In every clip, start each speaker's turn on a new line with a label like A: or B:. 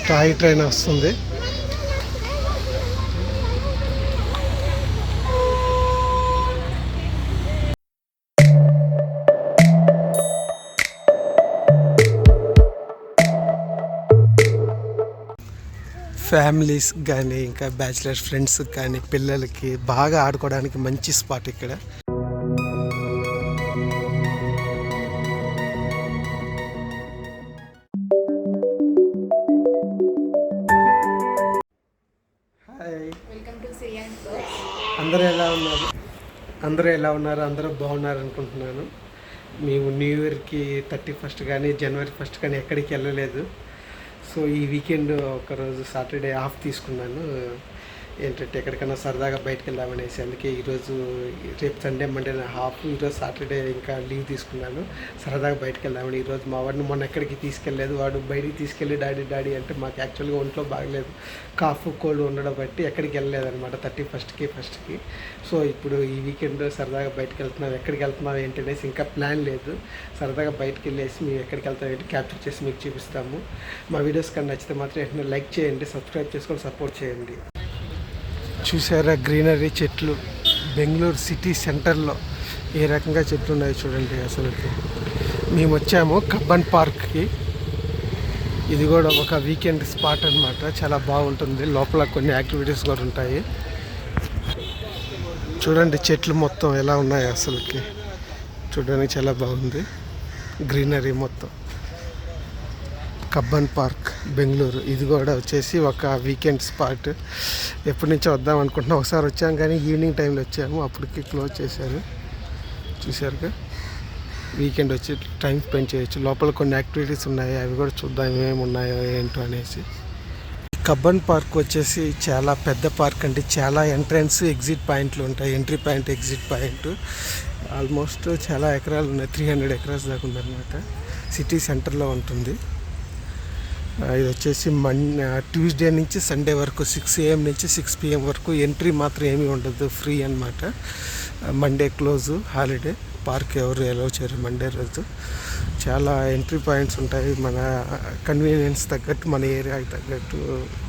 A: Toy train వస్తుంది. Families కానీ ఇంకా బ్యాచిలర్ ఫ్రెండ్స్ కానీ పిల్లలకి బాగా ఆడుకోవడానికి మంచి స్పాట్ ఇక్కడ. హాయ్, అందరూ ఎలా ఉన్నారు? అందరూ బాగున్నారు అనుకుంటున్నాను. మేము న్యూ ఇయర్కి 31st కానీ జనవరి 1st కానీ ఎక్కడికి వెళ్ళలేదు. సో ఈ వీకెండ్ ఒకరోజు సాటర్డే ఆఫ్ తీసుకున్నాను. ఏంటంటే ఎక్కడికైనా సరదాగా బయటకు వెళ్దామనేసి. అందుకే ఈరోజు రేపు సండే మండే హాఫ్, ఈరోజు సాటర్డే ఇంకా లీవ్ తీసుకున్నాను. సరదాగా బయటకు వెళ్దామని. ఈరోజు మా వాడిని మొన్న ఎక్కడికి తీసుకెళ్ళలేదు. వాడు బయటికి తీసుకెళ్ళి డాడీ అంటే మాకు యాక్చువల్గా ఒంట్లో బాగలేదు, కాఫ్ కోల్డ్ ఉండడం బట్టి ఎక్కడికి వెళ్ళలేదు అనమాట 31st. సో ఇప్పుడు ఈ వీకెండ్ సరదాగా బయటకు వెళ్తున్నాం. ఎక్కడికి వెళ్తున్నాం ఏంటనేసి ఇంకా ప్లాన్ లేదు. సరదాగా బయటకు వెళ్ళేసి మేము ఎక్కడికి వెళ్తాం ఏంటి క్యాప్చర్ చేసి మీకు చూపిస్తాము. మా వీడియోస్ కానీ నచ్చితే మాత్రం వెంటనే లైక్ చేయండి, సబ్స్క్రైబ్ చేసుకొని సపోర్ట్ చేయండి. చూసారా గ్రీనరీ చెట్లు, బెంగళూరు సిటీ సెంటర్లో ఏ రకంగా చెట్లు ఉన్నాయి చూడండి. అసలు మేము వచ్చాము కబ్బన్ పార్క్కి. ఇది కూడా ఒక వీకెండ్ స్పాట్ అనమాట. చాలా బాగుంటుంది. లోపల కొన్ని యాక్టివిటీస్ కూడా ఉంటాయి. చూడండి చెట్లు మొత్తం ఎలా ఉన్నాయి. అసలుకి చూడడానికి చాలా బాగుంది. గ్రీనరీ మొత్తం. కబ్బన్ పార్క్ బెంగళూరు. ఇది కూడా వచ్చేసి ఒక వీకెండ్ స్పాట్. ఎప్పటి నుంచో వద్దాం అనుకుంటున్నాం. ఒకసారి వచ్చాం కానీ ఈవినింగ్ టైంలో వచ్చాము, అప్పటికి క్లోజ్ చేశారు. చూసారుగా, వీకెండ్ వచ్చి టైం స్పెండ్ చేయొచ్చు. లోపల కొన్ని యాక్టివిటీస్ ఉన్నాయి, అవి కూడా చూద్దాం ఏమేమి ఉన్నాయో ఏంటో అనేసి. కబ్బన్ పార్క్ వచ్చేసి చాలా పెద్ద పార్క్ అండి. చాలా ఎంట్రన్స్ ఎగ్జిట్ పాయింట్లు ఉంటాయి. Entry point, exit point. Almost చాలా ఎకరాలు ఉన్నాయి. 300 acres దాకా ఉందన్నమాట. సిటీ సెంటర్లో ఉంటుంది. ఇది వచ్చేసి ట్యూస్డే నుంచి సండే వరకు 6 AM నుంచి 6 PM వరకు. ఎంట్రీ మాత్రం ఏమీ ఉండదు, ఫ్రీ అనమాట. Monday close, holiday. పార్క్ ఎవరు అలౌ చేయరు మండే రోజు. చాలా ఎంట్రీ పాయింట్స్ ఉంటాయి. మన కన్వీనియన్స్ తగ్గట్టు, మన ఏరియాకి తగ్గట్టు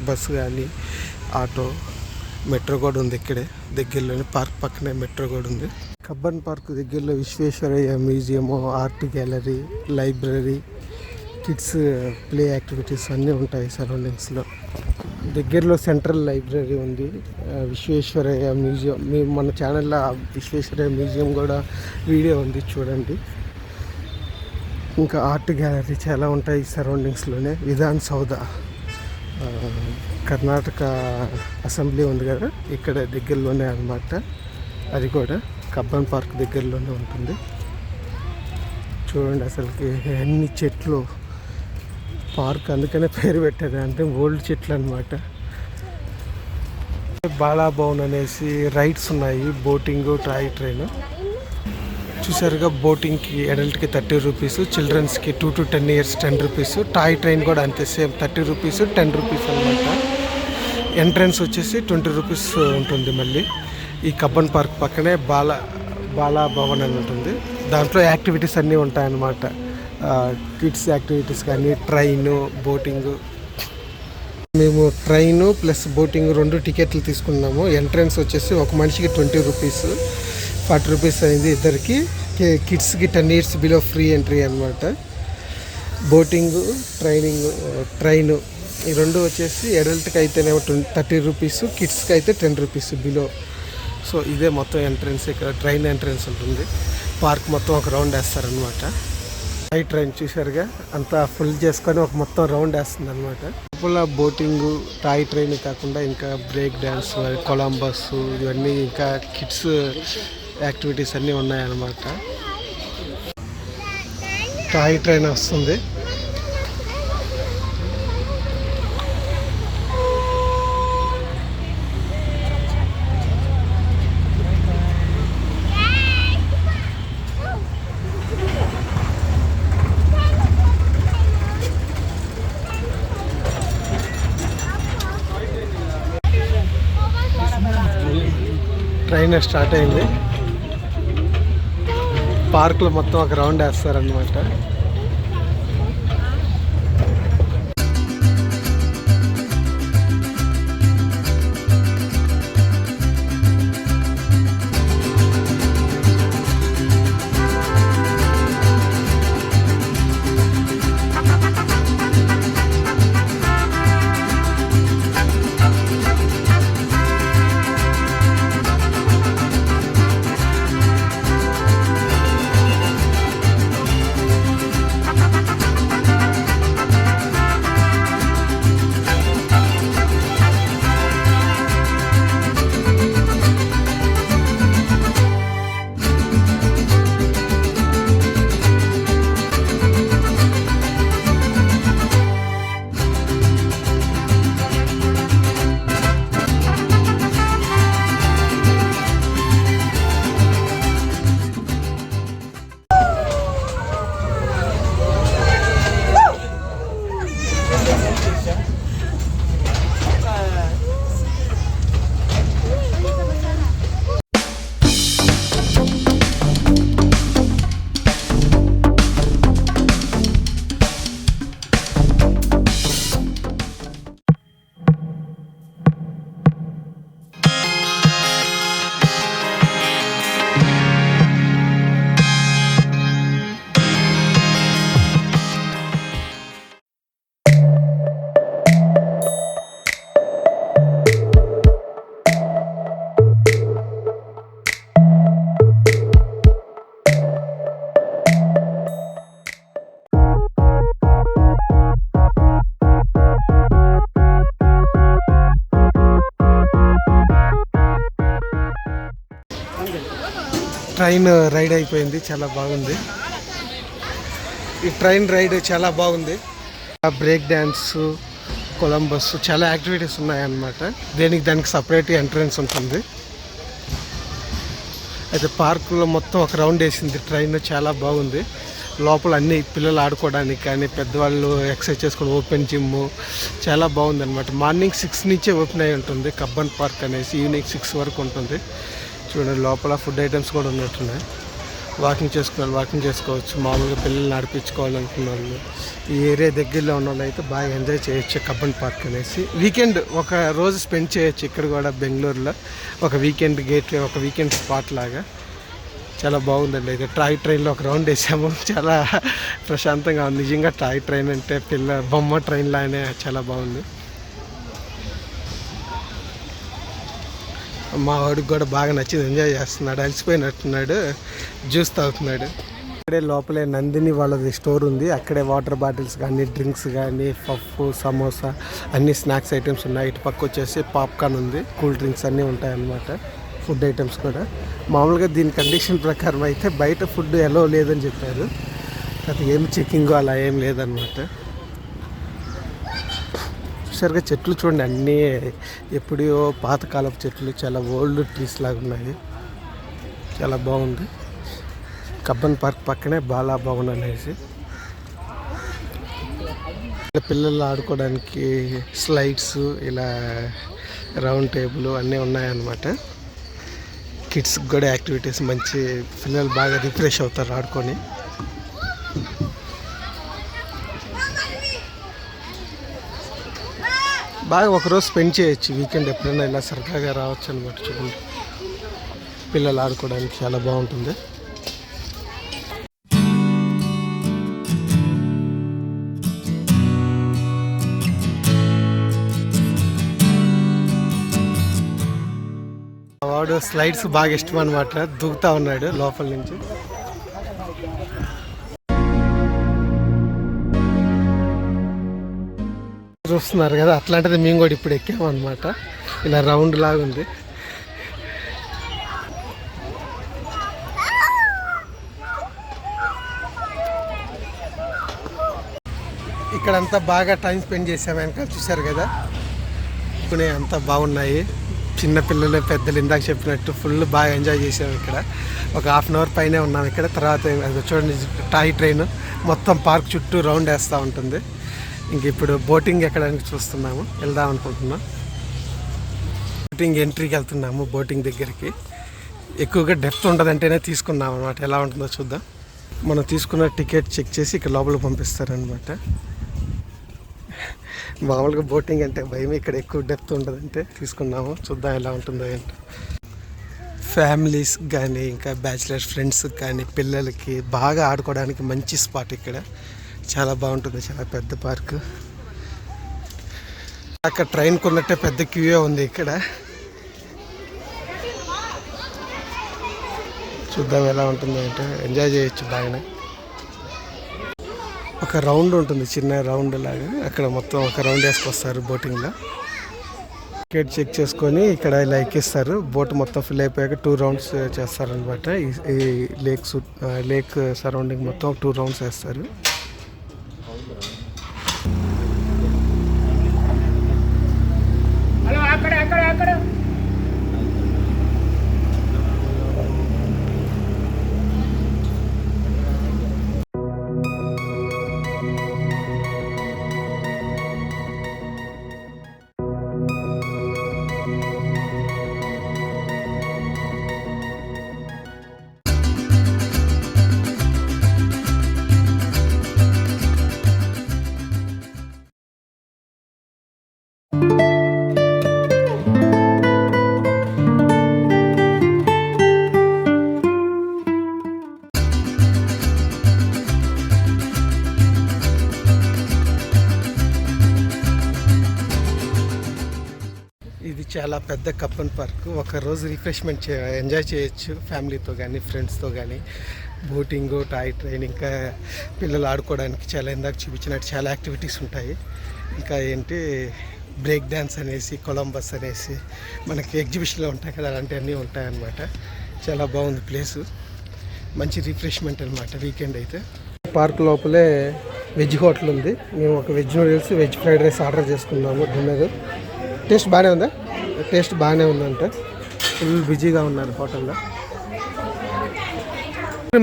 A: బస్సు కానీ ఆటో, మెట్రో కూడా ఉంది ఇక్కడే దగ్గరలోనే. పార్క్ పక్కనే మెట్రో కూడా ఉంది. కబ్బన్ పార్క్ దగ్గరలో Visvesvaraya museum, art gallery, library, kids play activities అన్నీ ఉంటాయి సరౌండింగ్స్లో. దగ్గరలో సెంట్రల్ లైబ్రరీ ఉంది. విశ్వేశ్వరయ్య మ్యూజియం, మేము మన ఛానల్లో విశ్వేశ్వరయ్య మ్యూజియం కూడా వీడియో ఉంది, చూడండి. ఇంకా ఆర్ట్ గ్యాలరీ చాలా ఉంటాయి సరౌండింగ్స్లోనే. విధాన్ సౌధ, కర్ణాటక అసెంబ్లీ ఉంది కదా, ఇక్కడ దగ్గరలోనే అన్నమాట. అది కూడా కబ్బన్ పార్క్ దగ్గరలోనే ఉంటుంది. చూడండి అసలుకి అన్ని చెట్లు. పార్క్ అందుకనే పేరు పెట్టారు, అంటే ఓల్డ్ చెట్లు అనమాట. బాలాభవన్ అనేసి రైడ్స్ ఉన్నాయి, బోటింగ్, టాయ్ ట్రైన్. చూసారుగా, బోటింగ్కి అడల్ట్కి 30 రూపీస్, చిల్డ్రన్స్కి 2 to 10 years 10 rupees. Toy train కూడా అంతే, సేమ్ 30 రూపీస్ 10 రూపీస్ అనమాట. ఎంట్రన్స్ వచ్చేసి 20 రూపీస్ ఉంటుంది. మళ్ళీ ఈ కబ్బన్ పార్క్ పక్కనే బాలాభవన్ అని ఉంటుంది. దాంట్లో యాక్టివిటీస్ అన్నీ ఉంటాయన్నమాట. కిడ్స్ యాక్టివిటీస్ కానీ, ట్రైను, బోటింగు. మేము ట్రైను ప్లస్ బోటింగ్ 2 టికెట్లు తీసుకున్నాము. ఎంట్రన్స్ వచ్చేసి ఒక మనిషికి 20 రూపీస్, 40 రూపీస్ అయింది ఇద్దరికి. కిడ్స్కి 10 years బిలో ఫ్రీ ఎంట్రీ అనమాట. బోటింగు, ట్రైను ఈ 2 వచ్చేసి అడల్ట్కి అయితేనేమో 30 రూపీస్, కిడ్స్కి అయితే 10 రూపీస్ బిలో. సో ఇదే మొత్తం ఎంట్రన్స్. ఇక్కడ ట్రైన్ ఎంట్రన్స్ ఉంటుంది. పార్క్ మొత్తం ఒక రౌండ్ వేస్తారనమాట. టాయ్ ట్రైన్ చూసారుగా, అంతా ఫుల్ చేసుకొని ఒక మొత్తం రౌండ్ వేస్తుంది అనమాట. లోపల బోటింగు, టాయ్ ట్రైన్ కాకుండా ఇంకా బ్రేక్ డ్యాన్స్, కొలంబస్, ఇవన్నీ ఇంకా కిడ్స్ యాక్టివిటీస్ అన్నీ ఉన్నాయన్నమాట. టాయ్ ట్రైన్ వస్తుంది. ట్రైన్ స్టార్ట్ అయింది. పార్క్లో మొత్తం ఒక రౌండ్ వేస్తారనమాట. ట్రైన్ రైడ్ అయిపోయింది, చాలా బాగుంది. ఈ ట్రైన్ రైడ్ చాలా బాగుంది. బ్రేక్ డ్యాన్స్, కొలంబస్, చాలా యాక్టివిటీస్ ఉన్నాయన్నమాట. దానికి సపరేట్ ఎంట్రన్స్ ఉంటుంది. అయితే పార్కులో మొత్తం ఒక రౌండ్ వేసింది ట్రైన్, చాలా బాగుంది. లోపల అన్ని పిల్లలు ఆడుకోవడానికి కానీ పెద్దవాళ్ళు ఎక్సర్సైజ్ చేసుకుని ఓపెన్ జిమ్ చాలా బాగుంది అనమాట. మార్నింగ్ 6 నుంచే ఓపెన్ అయి ఉంటుంది కబ్బన్ పార్క్ అనేసి, ఈవినింగ్ 6 వరకు ఉంటుంది. చూడండి లోపల ఫుడ్ ఐటమ్స్ కూడా ఉన్నట్టున్నాయి. వాకింగ్ చేసుకోవచ్చు. మామూలుగా పిల్లల్ని నడిపించుకోవాలనుకున్న వాళ్ళు, ఈ ఏరియా దగ్గరలో ఉన్న వాళ్ళు అయితే బాగా ఎంజాయ్ చేయొచ్చు కబ్బన్ పార్క్ అనేసి. వీకెండ్ ఒక రోజు స్పెండ్ చేయొచ్చు ఇక్కడ కూడా బెంగళూరులో. ఒక వీకెండ్ గేట్వే, ఒక వీకెండ్ స్పాట్ లాగా చాలా బాగుందండి. అయితే టాయ్ ట్రైన్లో ఒక రౌండ్ వేసాము, చాలా ప్రశాంతంగా ఉంది. నిజంగా టాయ్ ట్రైన్ అంటే బొమ్మ ట్రైన్ లానే చాలా బాగుంది. మా వాడికి కూడా బాగా నచ్చింది, ఎంజాయ్ చేస్తున్నాడు. అలసిపోయినట్టున్నాడు, జ్యూస్ తాగుతున్నాడు. ఇక్కడే లోపలే నందిని వాళ్ళది స్టోర్ ఉంది. అక్కడే వాటర్ బాటిల్స్ కానీ, డ్రింక్స్ కానీ, పఫ్, సమోసా అన్ని స్నాక్స్ ఐటమ్స్ ఉన్నాయి. ఇటు పక్క వచ్చేసి పాప్కార్న్ ఉంది, కూల్ డ్రింక్స్ అన్నీ ఉంటాయన్నమాట. ఫుడ్ ఐటమ్స్ కూడా మామూలుగా దీని కండిషన్ ప్రకారం అయితే బయట ఫుడ్ ఎలో లేదని చెప్పారు. అది ఏమి చెకింగ్ అలా ఏం లేదనమాట. సరిగ్గా చెట్లు చూడండి, అన్నీ ఎప్పుడో పాతకాలపు చెట్లు, చాలా ఓల్డ్ ట్రీస్ లాగా ఉన్నాయి. చాలా బాగుంది. కబ్బన్ పార్క్ పక్కనే బాలాభవన్ అనేసి పిల్లలు ఆడుకోవడానికి స్లైడ్స్, ఇలా రౌండ్ టేబుల్ అన్నీ ఉన్నాయన్నమాట. కిడ్స్కి కూడా యాక్టివిటీస్ మంచి, పిల్లలు బాగా రిఫ్రెష్ అవుతారు ఆడుకొని. బాగా ఒకరోజు స్పెండ్ చేయొచ్చు వీకెండ్, ఎప్పుడైనా ఇలా సరదాగా రావచ్చు అనమాట. చూడండి పిల్లలు ఆడుకోవడానికి చాలా బాగుంటుంది. వాడు స్లైడ్స్ బాగా ఇష్టం అనమాట, దూకుతా ఉన్నాడు లోపల నుంచి. చూస్తున్నారు కదా, అట్లాంటిది మేము కూడా ఇప్పుడు ఎక్కామన్నమాట. ఇలా రౌండ్ లాగా ఉంది. ఇక్కడంతా బాగా టైం స్పెండ్ చేసాము. వెనకాల చూసారు కదా, అంతా బాగున్నాయి. చిన్నపిల్లలు, పెద్దలు ఇందాక చెప్పినట్టు ఫుల్ బాగా ఎంజాయ్ చేసాము. ఇక్కడ ఒక 1/2 అవర్ పైనే ఉన్నాం ఇక్కడ. తర్వాత చూడండి టాయ్ ట్రైన్ మొత్తం పార్క్ చుట్టూ రౌండ్ వేస్తూ ఉంటుంది. ఇంక ఇప్పుడు బోటింగ్ ఎక్కడానికి చూస్తున్నాము, వెళ్దాం అనుకుంటున్నాం. బోటింగ్ ఎంట్రీకి వెళ్తున్నాము. బోటింగ్ దగ్గరికి ఎక్కువగా డెప్త్ ఉండదంటేనే తీసుకున్నాం అనమాట. ఎలా ఉంటుందో చూద్దాం. మనం తీసుకున్న టికెట్ చెక్ చేసి ఇక్కడ లోపలికి పంపిస్తారనమాట. మామూలుగా బోటింగ్ అంటే భయం, ఇక్కడ ఎక్కువ డెప్త్ ఉండదంటే తీసుకున్నాము. చూద్దాం ఎలా ఉంటుందో ఏంటో. ఫ్యామిలీస్ కానీ, ఇంకా బ్యాచిలర్స్ ఫ్రెండ్స్ కానీ, పిల్లలకి బాగా ఆడుకోవడానికి మంచి స్పాట్ ఇక్కడ. చాలా బాగుంటుంది, చాలా పెద్ద పార్క్. అక్కడ ట్రైన్ కొన్నట్టే పెద్ద క్యూయే ఉంది ఇక్కడ. చూద్దాం ఎలా ఉంటుందో ఏంటో. ఎంజాయ్ చేయొచ్చు బాగానే. ఒక రౌండ్ ఉంటుంది, చిన్న రౌండ్ లాగా. అక్కడ మొత్తం ఒక రౌండ్ వేసుకొస్తారు బోటింగ్లో. టికెట్ చెక్ చేసుకొని ఇక్కడ ఇలా ఎక్కిస్తారు. బోట్ మొత్తం ఫిల్ అయిపోయాక 2 రౌండ్స్ చేస్తారనమాట. ఈ లేక్ సరౌండింగ్ మొత్తం 2 రౌండ్స్ వేస్తారు. ఇది చాలా పెద్ద కబ్బన్ పార్క్. ఒకరోజు రిఫ్రెష్మెంట్ ఎంజాయ్ చేయొచ్చు ఫ్యామిలీతో కానీ, ఫ్రెండ్స్తో కానీ. బోటింగ్, టాయ్ ట్రైన్, ఇంకా పిల్లలు ఆడుకోవడానికి చాలా ఇందాక చూపించినట్టు చాలా యాక్టివిటీస్ ఉంటాయి. ఇంకా ఏంటి బ్రేక్ డ్యాన్స్ అనేసి, కొలంబస్ అనేసి మనకి ఎగ్జిబిషన్లో ఉంటాయి కదా, అలాంటివన్నీ ఉంటాయన్నమాట. చాలా బాగుంది ప్లేసు. మంచి రిఫ్రెష్మెంట్ అనమాట వీకెండ్ అయితే. పార్క్ లోపలే వెజ్ హోటల్ ఉంది. మేము ఒక veg noodles, veg fried rice order చేసుకున్నాము డిన్నర్. టేస్ట్ బాగానే ఉందా? టేస్ట్ బాగానే ఉందంట. ఫుల్ బిజీగా ఉన్నారు హోటల్లో.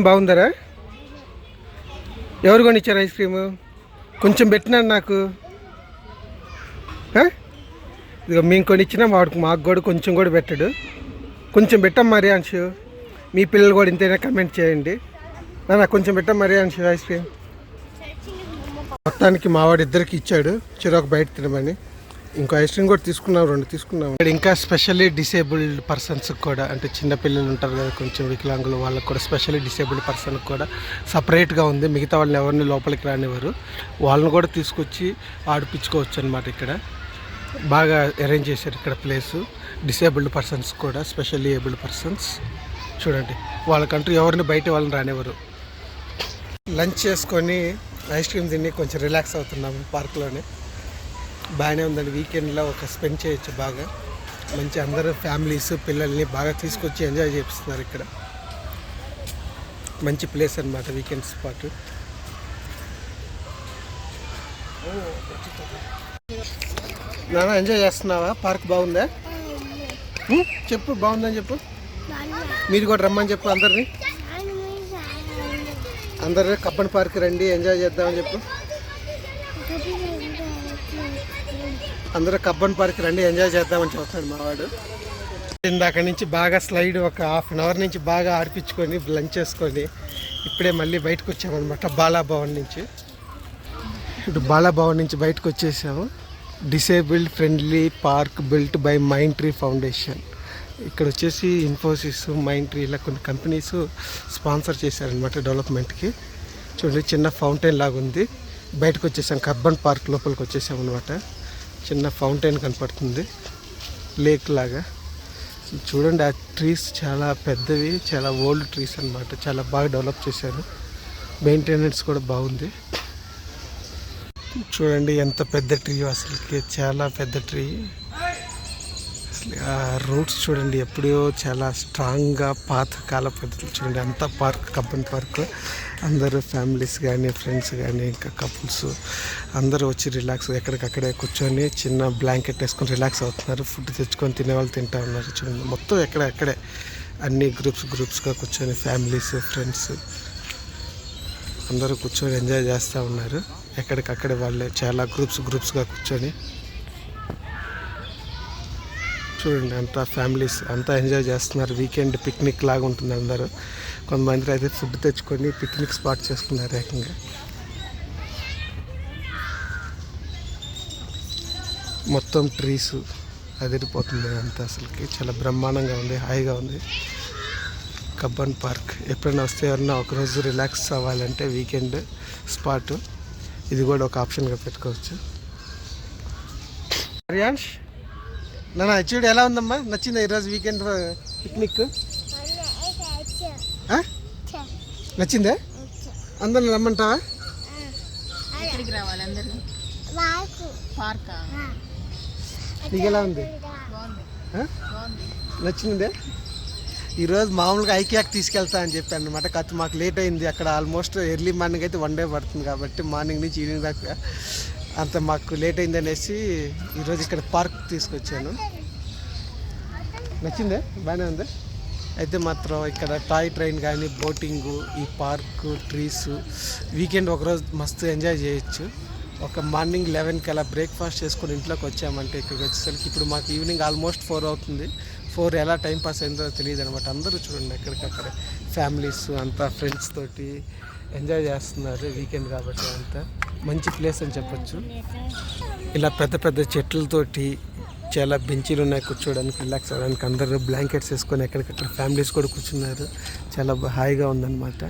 A: బాగుందరా? ఎవరు కొనిచ్చారు ఐస్ క్రీము? కొంచెం పెట్టినాను నాకు. ఇక మేము కొనిచ్చినా మాకు కూడా కొంచెం కూడా పెట్టాడు. కొంచెం పెట్టాం మరి అంశు. మీ పిల్లలు కూడా ఇంతైనా కమెంట్ చేయండి. నాకు కొంచెం పెట్టాం మరి అంశు ఐస్ క్రీమ్. మొత్తానికి మావాడు ఇద్దరికి ఇచ్చాడు చిరొక బయట తినమని. ఇంకో ఐస్ క్రీమ్ కూడా తీసుకున్నాం, 2 తీసుకున్నాం. ఇక్కడ ఇంకా స్పెషల్లీ డిసేబుల్డ్ పర్సన్స్కి కూడా, అంటే చిన్నపిల్లలు ఉంటారు కదా కొంచెం వికలాంగులు, వాళ్ళకి కూడా స్పెషల్లీ డిసేబుల్డ్ పర్సన్కి కూడా సపరేట్గా ఉంది. మిగతా వాళ్ళని ఎవరిని లోపలికి రానివ్వరు. వాళ్ళని కూడా తీసుకొచ్చి ఆడిపించుకోవచ్చు అనమాట. ఇక్కడ బాగా అరేంజ్ చేశారు ఇక్కడ ప్లేసు. డిసేబుల్డ్ పర్సన్స్ కూడా, స్పెషల్లీ ఏబుల్డ్ పర్సన్స్. చూడండి, వాళ్ళకంటూ ఎవరిని బయట వాళ్ళని రానివ్వరు. లంచ్ చేసుకొని ఐస్ క్రీమ్ తిని కొంచెం రిలాక్స్ అవుతున్నాము పార్క్లోనే. బాగానే ఉందండి. వీకెండ్లో ఒక స్పెండ్ చేయొచ్చు బాగా. మంచి అందరూ ఫ్యామిలీస్ పిల్లల్ని బాగా తీసుకొచ్చి ఎంజాయ్ చేపిస్తున్నారు ఇక్కడ. మంచి ప్లేస్ అనమాట వీకెండ్ స్పాట్. నాన్న ఎంజాయ్ చేస్తున్నావా? పార్క్ బాగుందా? చెప్పు, బాగుందని చెప్పు. మీరు కూడా రమ్మని చెప్పు అందరినీ. అందరూ కబ్బన్ పార్క్ రండి, ఎంజాయ్ చేద్దామని చెప్పు. అందరూ కబ్బన్ పార్క్ రండి, ఎంజాయ్ చేద్దామని చెప్తాడు మావాడు. ఇందాక నుంచి బాగా స్లైడ్ ఒక ½ అన్ అవర్ నుంచి బాగా ఆడిపించుకొని లంచ్ చేసుకొని ఇప్పుడే మళ్ళీ బయటకు వచ్చామన్నమాట. బాలాభవన్ నుంచి. ఇప్పుడు బాలాభవన్ నుంచి బయటకు వచ్చేసాము. Disabled friendly park built by mind tree foundation. ఇక్కడ వచ్చేసి ఇన్ఫోసిస్, మైండ్ ట్రీ ఇలా కొన్ని కంపెనీస్ స్పాన్సర్ చేశారనమాట డెవలప్మెంట్కి. చూడండి, చిన్న ఫౌంటైన్ లాగా ఉంది. బయటకు వచ్చేసాం, కబ్బన్ పార్క్ లోపలికి వచ్చేసాం అనమాట. చిన్న ఫౌంటైన్ కనపడుతుంది, లేక్ లాగా. చూడండి, ఆ ట్రీస్ చాలా పెద్దవి, చాలా ఓల్డ్ ట్రీస్ అనమాట. చాలా బాగా డెవలప్ చేశారు. మెయింటెనెన్స్ కూడా బాగుంది. చూడండి ఎంత పెద్ద ట్రీ, అసలుకి చాలా పెద్ద ట్రీ. ఆ రూట్స్ చూడండి, ఎప్పుడో చాలా స్ట్రాంగ్గా పాతకాల పద్ధతులు. చూడండి అంతా పార్క్, కబ్బన్ పార్క్. అందరూ ఫ్యామిలీస్ కానీ, ఫ్రెండ్స్ కానీ, ఇంకా కపుల్స్ అందరూ వచ్చి రిలాక్స్ ఎక్కడికక్కడే కూర్చొని చిన్న బ్లాంకెట్ వేసుకొని రిలాక్స్ అవుతున్నారు. ఫుడ్ తెచ్చుకొని తినేవాళ్ళు తింటూ ఉన్నారు. చూడండి మొత్తం ఎక్కడెక్కడే అన్ని గ్రూప్స్గా కూర్చొని ఫ్యామిలీస్, ఫ్రెండ్స్ అందరూ కూర్చొని ఎంజాయ్ చేస్తూ ఉన్నారు. ఎక్కడికక్కడే వాళ్ళే చాలా గ్రూప్స్గా కూర్చొని. చూడండి అంతా ఫ్యామిలీస్ అంతా ఎంజాయ్ చేస్తున్నారు. వీకెండ్ పిక్నిక్ లాగా ఉంటుంది. అందరూ కొంతమంది అయితే ఫుడ్ తెచ్చుకొని పిక్నిక్ స్పాట్ చేసుకున్నారు ఏకంగా. మొత్తం ట్రీస్ అదిరిపోతుంది అంతా. అసలుకి చాలా బ్రహ్మాండంగా ఉంది, హాయిగా ఉంది కబ్బన్ పార్క్. ఎప్పుడైనా వస్తే ఎవరన్నా ఒకరోజు రిలాక్స్ అవ్వాలంటే వీకెండ్ స్పాట్ ఇది కూడా ఒక ఆప్షన్గా పెట్టుకోవచ్చు. హరియాన్ష్, నా చూడు ఎలా ఉందమ్మా? నచ్చిందా ఈరోజు వీకెండ్ పిక్నిక్? నచ్చిందా? అందరిని రమ్మంటావా? నీకు ఎలా ఉంది? నచ్చిందే? ఈరోజు మామూలుగా ఐక్యాక్ తీసుకెళ్తా అని చెప్పాను అనమాట. కాకపోతే మాకు లేట్ అయింది. అక్కడ ఆల్మోస్ట్ ఎర్లీ మార్నింగ్ అయితే 1 డే పడుతుంది కాబట్టి మార్నింగ్ నుంచి ఈవినింగ్ దాకా అంత మాకు లేట్ అయింది అనేసి ఈరోజు ఇక్కడ పార్క్ తీసుకొచ్చాను. నచ్చిందే? బాగానే ఉంది. అయితే మాత్రం ఇక్కడ టాయ్ ట్రైన్ కానీ, బోటింగు, ఈ పార్కు, ట్రీస్ వీకెండ్ ఒకరోజు మస్తు ఎంజాయ్ చేయొచ్చు. ఒక మార్నింగ్ 11కి అలా బ్రేక్ఫాస్ట్ చేసుకొని ఇంట్లోకి వచ్చామంటే ఇక్కడికి వచ్చేసరికి ఇప్పుడు మాకు ఈవినింగ్ ఆల్మోస్ట్ 4 అవుతుంది. 4 ఎలా టైం పాస్ అయిందో తెలియదు అనమాట. అందరూ చూడండి ఎక్కడికక్కడ ఫ్యామిలీస్ అంతా ఫ్రెండ్స్ తోటి ఎంజాయ్ చేస్తున్నారు వీకెండ్ కాబట్టి. అంతా మంచి ప్లేస్ అని చెప్పొచ్చు. ఇలా పెద్ద పెద్ద చెట్లతోటి చాలా బెంచీలు ఉన్నాయి కూర్చోడానికి, రిలాక్స్ అవ్వడానికి. అందరూ బ్లాంకెట్స్ వేసుకొని ఎక్కడికక్కడ ఫ్యామిలీస్ కూడా కూర్చున్నారు. చాలా హాయిగా ఉందన్నమాట.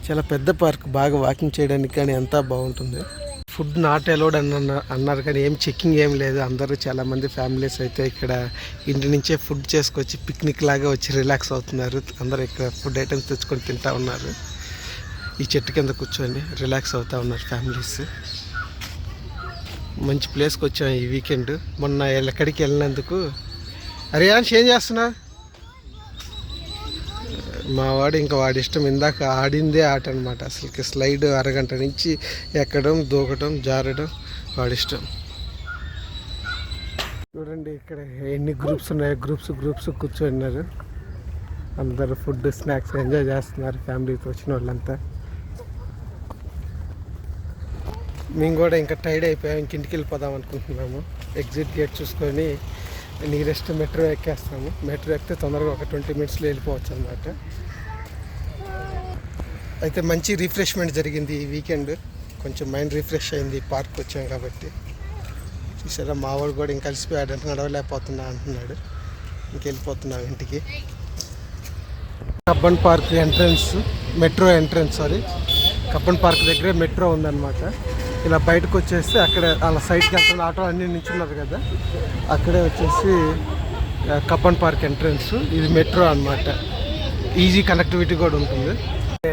A: చాలా పెద్ద పార్క్, బాగా వాకింగ్ చేయడానికి కానీ అంతా బాగుంటుంది. ఫుడ్ నాట్ అలౌడ్ అన్నారు కానీ ఏం చెక్కింగ్ ఏం లేదు. అందరూ చాలామంది ఫ్యామిలీస్ అయితే ఇక్కడ ఇంటి నుంచే ఫుడ్ చేసుకొచ్చి పిక్నిక్ లాగా వచ్చి రిలాక్స్ అవుతున్నారు. అందరూ ఇక్కడ ఫుడ్ ఐటమ్స్ తెచ్చుకొని తింటూ ఉన్నారు. ఈ చెట్టు కింద కూర్చొని రిలాక్స్ అవుతూ ఉన్నారు ఫ్యామిలీస్. మంచి ప్లేస్కి వచ్చాం ఈ వీకెండ్. మొన్న ఎక్కడికి వెళ్ళినందుకు. అరియాన్ష్ ఏం చేస్తున్నా? మా వాడు ఇంకా వాడి ఇష్టం, ఇందాక ఆడిందే ఆట అనమాట. అసలుకి స్లైడ్ అరగంట నుంచి ఎక్కడం, దూకడం, జారడం వాడిష్టం. చూడండి ఇక్కడ ఎన్ని గ్రూప్స్ ఉన్నాయో, గ్రూప్స్ కూర్చోన్నారు. అందరూ ఫుడ్, స్నాక్స్ ఎంజాయ్ చేస్తున్నారు ఫ్యామిలీతో వచ్చిన వాళ్ళంతా. మేము కూడా ఇంకా టైర్డ్ అయిపోయాం, ఇంక ఇంటికి వెళ్ళిపోదాం అనుకుంటున్నాము. ఎగ్జిట్ గేట్ చూసుకొని నియరెస్ట్ మెట్రో ఎక్కేస్తాము. మెట్రో ఎక్కితే తొందరగా ఒక 20 minutesలో వెళ్ళిపోవచ్చు అనమాట. అయితే మంచి రిఫ్రెష్మెంట్ జరిగింది ఈ వీకెండ్. కొంచెం మైండ్ రిఫ్రెష్ అయింది పార్క్ వచ్చాం కాబట్టి. చూసారా, మా వాడు కూడా ఇంకా కలిసిపోయాడు, నడవలేకపోతున్నా అంటున్నాడు. ఇంకెళ్ళిపోతున్నాం ఇంటికి. Cubbon park entrance, metro entrance, Cubbon park దగ్గరే మెట్రో ఉందన్నమాట. ఇలా బయటకు వచ్చేస్తే అక్కడ అలా సైడ్కి వెళ్తున్న ఆటో అన్నీ నించున్నారు కదా, అక్కడే వచ్చేసి కబ్బన్ పార్క్ ఎంట్రన్స్. ఇది మెట్రో అనమాట. ఈజీ కనెక్టివిటీ కూడా ఉంటుంది.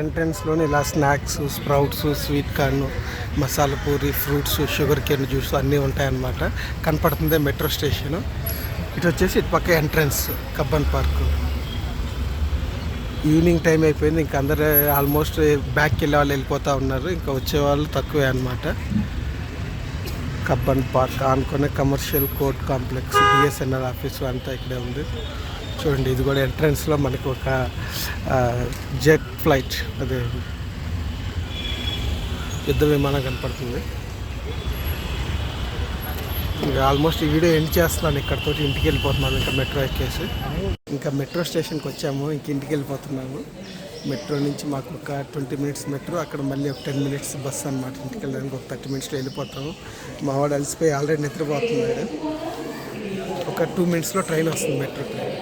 A: ఎంట్రన్స్లోని ఇలా snacks, sprouts, sweet corn, masala puri, fruits, sugar cane juice అన్నీ ఉంటాయన్నమాట. కనపడుతుంది మెట్రో స్టేషను. ఇటు వచ్చేసి ఇటు పక్క entrance Cubbon park. Evening time అయిపోయింది, ఇంకా అందరూ ఆల్మోస్ట్ బ్యాక్కి వెళ్ళే వాళ్ళు వెళ్ళిపోతూ ఉన్నారు. ఇంకా వచ్చేవాళ్ళు తక్కువే అనమాట. కబ్బన్ పార్క్ ఆనుకునే commercial court complex, BSNL office అంతా ఇక్కడే ఉంది. చూడండి, ఇది కూడా ఎంట్రన్స్లో మనకు ఒక జెట్ ఫ్లైట్, అదే యుద్ధ విమానం కనపడుతుంది. ఇంకా ఆల్మోస్ట్ ఈ వీడియో ఎండ్ చేస్తున్నాను ఇక్కడతో. ఇంటికి వెళ్ళిపోతున్నాను ఇంకా మెట్రో ఎక్కేసి. ఇంకా మెట్రో స్టేషన్కి వచ్చాము, ఇంక ఇంటికి వెళ్ళిపోతున్నాము. మెట్రో నుంచి మాకు ఒక 20 minutes మెట్రో, అక్కడ మళ్ళీ ఒక 10 minutes బస్సు అనమాట. ఇంటికి వెళ్ళడానికి ఒక 30 minutesలో వెళ్ళిపోతాము. మా వాడు అలసిపోయి ఆల్రెడీ నిద్రపోతున్నాడు. ఒక 2 minutesలో ట్రైన్ వస్తుంది, మెట్రో ట్రైన్.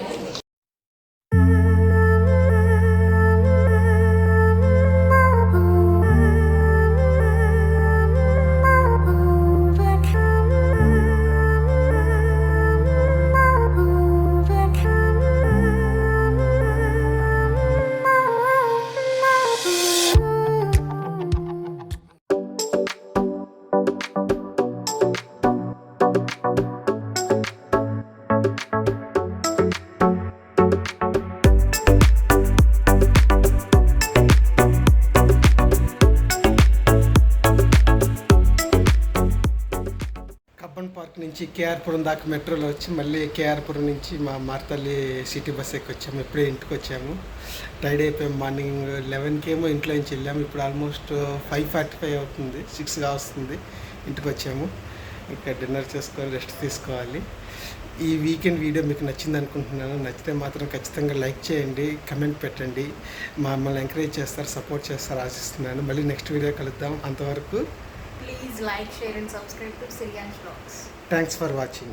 A: కబ్బన్ పార్క్ నుంచి కేఆర్పురం దాకా మెట్రోలో వచ్చి మళ్ళీ కేఆర్పురం నుంచి మా మార్తల్లి సిటీ బస్ ఎక్కి వచ్చాము. ఇప్పుడే ఇంటికి వచ్చాము. టైర్డ్ అయిపోయాం. మార్నింగ్ 11కి ఏమో ఇంట్లో నుంచి వెళ్ళాము. ఇప్పుడు ఆల్మోస్ట్ 5:45 అవుతుంది, 6గా వస్తుంది. ఇంటికి వచ్చాము. ఇంకా డిన్నర్ చేసుకొని రెస్ట్ తీసుకోవాలి. ఈ వీకెండ్ వీడియో మీకు నచ్చింది అనుకుంటున్నాను. నచ్చితే మాత్రం ఖచ్చితంగా లైక్ చేయండి, కమెంట్ పెట్టండి. మమ్మల్ని ఎంకరేజ్ చేస్తారు, సపోర్ట్ చేస్తారు ఆశిస్తున్నాను. మళ్ళీ నెక్స్ట్ వీడియో కలుద్దాం. అంతవరకు
B: Please like, share and subscribe to Sirian's Vlogs.
A: Thanks for watching.